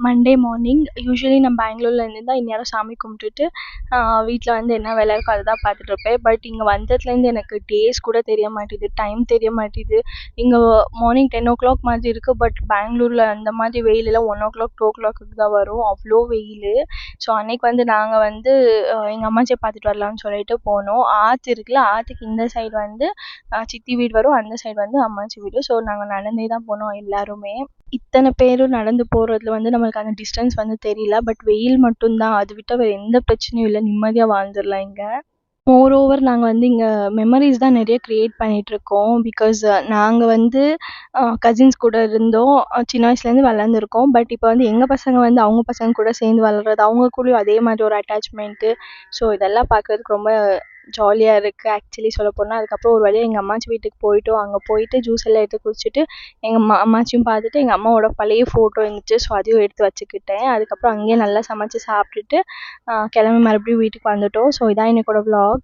Monday morning usually நான் பெங்களூர்ல இருந்திருந்தா இந்நேரம் சாமி கும்பிட்டுட்டு வீட்டில் வந்து என்ன வேலை இருக்கோ அதை தான் பார்த்துட்ருப்பேன். பட் இங்கே வந்ததுலேருந்து எனக்கு டேஸ் கூட தெரிய மாட்டேது, டைம் தெரிய மாட்டேது. இங்கே மார்னிங் 10 o'clock மாதிரி இருக்குது. பட் பெங்களூரில் அந்த மாதிரி வெயில் எல்லாம் 1 o'clock 2 o'clock தான் வரும், அவ்வளோ வெயில். ஸோ அன்னைக்கு வந்து நாங்கள் வந்து எங்கள் அம்மாச்சியை பார்த்துட்டு வரலாம்னு சொல்லிட்டு போனோம். ஆற்று இருக்குல்ல, ஆற்றுக்கு இந்த சைடு வந்து சித்தி வீடு வரும், அந்த சைடு வந்து அம்மாச்சி வீடு. ஸோ நாங்கள் நடந்தே தான் போனோம் எல்லாருமே. இத்தனை பேரும் நடந்து போகிறதுல வந்து நம்மளுக்கு அந்த டிஸ்டன்ஸ் வந்து தெரியல. பட் வெயில் மட்டும்தான், அது விட்டால் வேறு எந்த பிரச்சனையும் இல்லை, நிம்மதியாக வாழ்ந்துடலாம் இங்கே. மோரோவர் நாங்கள் வந்து இங்கே மெமரிஸ் தான் நிறைய க்ரியேட் பண்ணிகிட்ருக்கோம். பிகாஸ் நாங்கள் வந்து கசின்ஸ் கூட இருந்தோம், சின்ன வயசுலேருந்து வளர்ந்துருக்கோம். பட் இப்போ வந்து எங்கள் பசங்க வந்து அவங்க பசங்க கூட சேர்ந்து வளர்றது, அவங்க கூடயும் அதே மாதிரி ஒரு அட்டாச்மெண்ட்டு. ஸோ இதெல்லாம் பார்க்குறதுக்கு ரொம்ப ஜாலியாக இருக்குது ஆக்சுவலி சொல்லப்போனால். அதுக்கப்புறம் ஒரு வழியாக எங்கள் அம்மாச்சி வீட்டுக்கு போயிட்டோம். அங்கே போயிட்டு ஜூஸ் எல்லாம் எடுத்து குடிச்சிட்டு எங்கள் அம்மாச்சியும் பார்த்துட்டு எங்கள் அம்மாவோட பழைய ஃபோட்டோ இருந்துச்சு, ஸோ அதையும் எடுத்து வச்சுக்கிட்டேன். அதுக்கப்புறம் அங்கேயே நல்லா சமைச்சு சாப்பிட்டுட்டு கிளம்பி மறுபடியும் வீட்டுக்கு வந்துட்டோம். ஸோ இதான் என்னோட vlog.